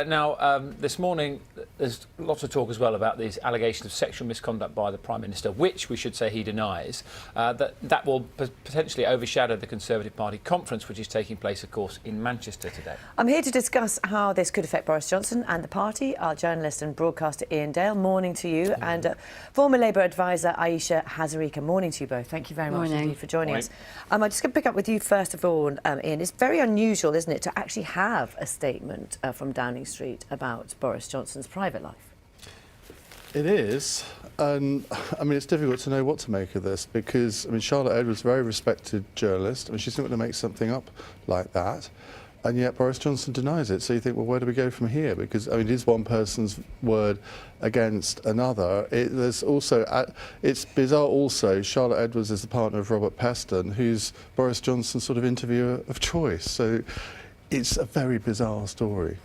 Now, this morning, there's lots of talk as well about these allegations of sexual misconduct by the Prime Minister, which we should say he denies. That will potentially overshadow the Conservative Party conference, which is taking place, of course, in Manchester today. I'm here to discuss how this could affect Boris Johnson and the party. Our journalist and broadcaster Iain Dale, morning to you, and former Labour advisor Ayesha Hazarika, morning to you both. Thank you very much indeed for joining us. I'm just going to pick up with you first of all, Iain. It's very unusual, isn't it, to actually have a statement from Downing Street about Boris Johnson's private life. It is, and I mean it's difficult to know what to make of this because I mean Charlotte Edwards, a very respected journalist. I mean she's not going to make something up like that, and yet Boris Johnson denies it. So you think, well, where do we go from here? Because I mean it is one person's word against another. There's also it's bizarre. Also, Charlotte Edwards is the partner of Robert Peston, who's Boris Johnson's sort of interviewer of choice. So it's a very bizarre story.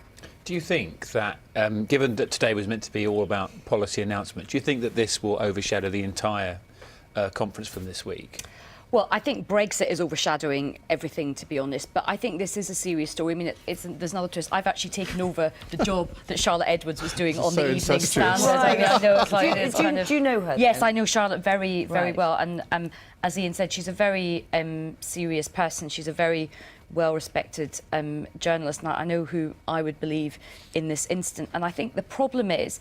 Do you think that, given that today was meant to be all about policy announcements, do you think that this will overshadow the entire conference from this week? Well, I think Brexit is overshadowing everything, to be honest. But I think this is a serious story. I mean, there's another twist. I've actually taken over the job that Charlotte Edwards was doing on the Evening Standard. Right. I know it's like, it's kind of, do you know her? Yes, then? I know Charlotte very well. And as Iain said, she's a very serious person. She's a very well-respected journalist. And I know who I would believe in this instant. And I think the problem is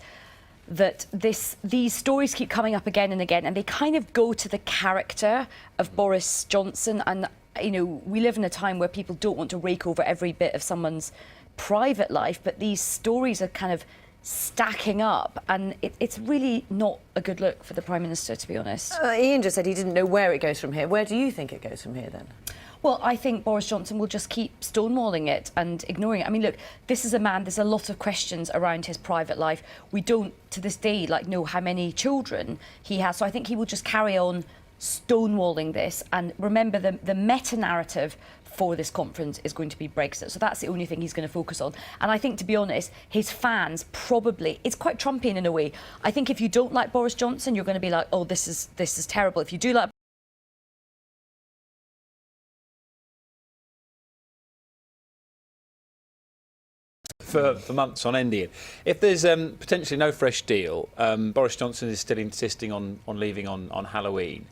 that these stories keep coming up again and again, and they kind of go to the character of Boris Johnson. And, you know, we live in a time where people don't want to rake over every bit of someone's private life, but these stories are kind of stacking up, and it's really not a good look for the Prime Minister, to be honest. Iain just said he didn't know where it goes from here. Where do you think it goes from here, then? Well, I think Boris Johnson will just keep stonewalling it and ignoring it. I mean, look, this is a man, there's a lot of questions around his private life. We don't, to this day, know how many children he has. So I think he will just carry on stonewalling this. And remember, the meta-narrative for this conference is going to be Brexit. So that's the only thing he's going to focus on. And I think, to be honest, his fans probably, it's quite Trumpian in a way. I think if you don't like Boris Johnson, you're going to be like, oh, this is terrible. If you do like for months on end, Iain. If there's potentially no fresh deal, Boris Johnson is still insisting on leaving on Halloween,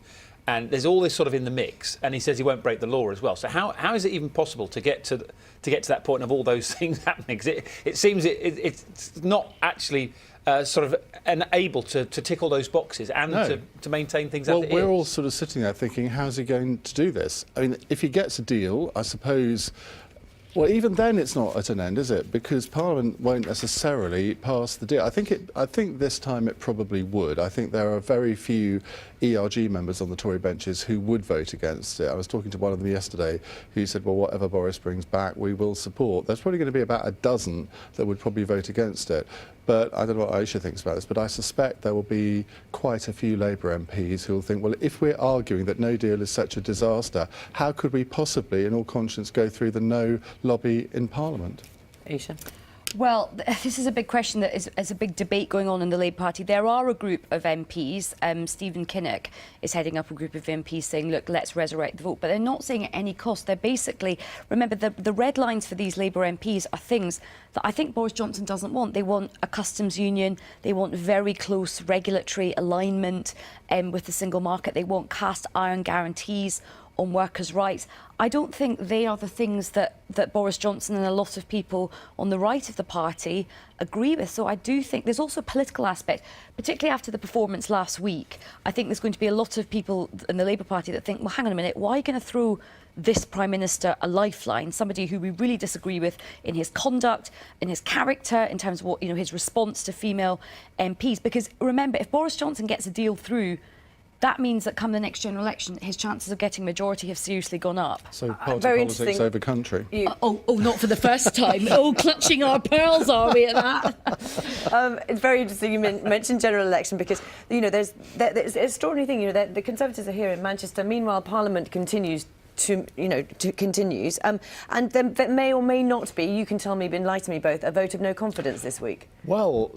and there's all this sort of in the mix, and he says he won't break the law as well. So how is it even possible to get to that point of all those things happening? 'Cause it seems it's not actually sort of able to tick all those boxes and to maintain things as it is. Well, we're all sort of sitting there thinking, how's he going to do this? I mean, if he gets a deal, I suppose. Well, even then it's not at an end, is it? Because Parliament won't necessarily pass the deal. I think this time it probably would. I think there are very few ERG members on the Tory benches who would vote against it. I was talking to one of them yesterday who said, well, whatever Boris brings back, we will support. There's probably going to be about a dozen that would probably vote against it. But I don't know what Ayesha thinks about this, but I suspect there will be quite a few Labour MPs who will think, well, if we're arguing that no deal is such a disaster, how could we possibly, in all conscience, go through the no lobby in Parliament? Ayesha? Well, this is a big question that is a big debate going on in the Labour Party. There are a group of MPs, Stephen Kinnock is heading up a group of MPs saying, look, let's resurrect the vote. But they're not saying at any cost. They're basically, remember, the red lines for these Labour MPs are things that I think Boris Johnson doesn't want. They want a customs union. They want very close regulatory alignment with the single market. They want cast iron guarantees on workers' rights. I don't think they are the things that Boris Johnson and a lot of people on the right of the party agree with. So I do think there's also a political aspect, particularly after the performance last week. I think there's going to be a lot of people in the Labour Party that think, well, hang on a minute, why are you going to throw this Prime Minister a lifeline, somebody who we really disagree with in his conduct, in his character, in terms of what, his response to female MPs? Because remember, if Boris Johnson gets a deal through, that means that come the next general election, his chances of getting majority have seriously gone up. So party politics over country. Not for the first time. Clutching our pearls, are we at that? It's very interesting you mentioned general election because, there's an extraordinary thing, the Conservatives are here in Manchester. Meanwhile, Parliament continues continues. And there may or may not be, you can tell me, enlighten me both, a vote of no confidence this week. Well,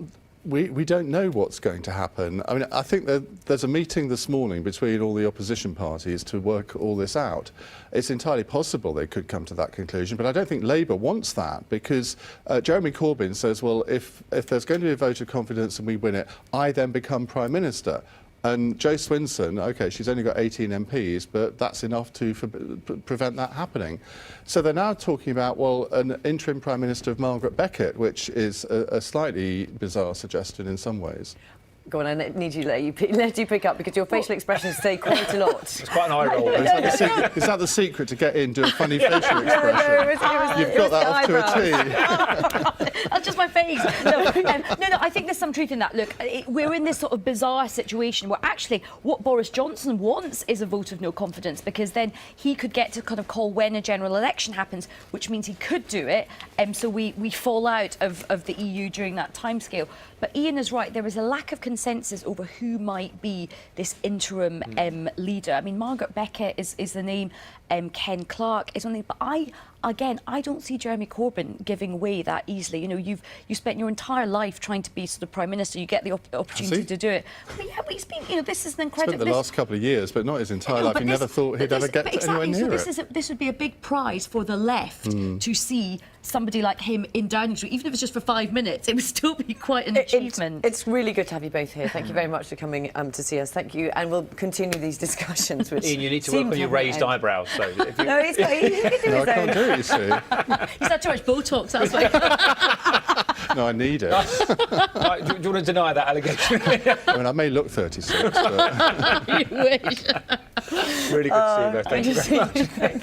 we don't know what's going to happen. I mean, I think that there's a meeting this morning between all the opposition parties to work all this out. It's entirely possible they could come to that conclusion, but I don't think Labour wants that, because Jeremy Corbyn says, well, if there's going to be a vote of confidence and we win it, I then become Prime Minister. And Jo Swinson, OK, she's only got 18 MPs, but that's enough to prevent that happening. So they're now talking about, well, an interim Prime Minister of Margaret Beckett, which is a slightly bizarre suggestion in some ways. Go on, I need you to let you pick up, because your facial expressions say quite a lot. It's quite an eye roll. Is that the secret to get in, do a funny facial expression? You've got that off to a T. That's just my face. No, I think there's some truth in that. Look, we're in this sort of bizarre situation where actually what Boris Johnson wants is a vote of no confidence, because then he could get to kind of call when a general election happens, which means he could do it. So we fall out of the EU during that timescale. But Iain is right, there is a lack of consensus over who might be this interim leader. I mean, Margaret Beckett is the name, Ken Clarke is one thing, but I don't see Jeremy Corbyn giving way that easily. You know, you spent your entire life trying to be sort of Prime Minister, you get the opportunity to do it. But yeah, but he's been, you know, this is an incredible... Spent the last couple of years, but not his entire life. He never thought he'd ever get anywhere near it. This would be a big prize for the left to see somebody like him in Downing Street. Even if it's just for 5 minutes, it would still be quite an achievement. It's really good to have you both here. Thank you very much for coming to see us. Thank you, and we'll continue these discussions. Which Iain, you need to work on your raised eyebrows. So if you... No, he can do his No, I own. can't do it, you see. He's had too much Botox, that's why. No, I need it. Right, do you want to deny that allegation? I mean, I may look 36, but... You wish. Really good to see you both. Thank you very much. Thank you.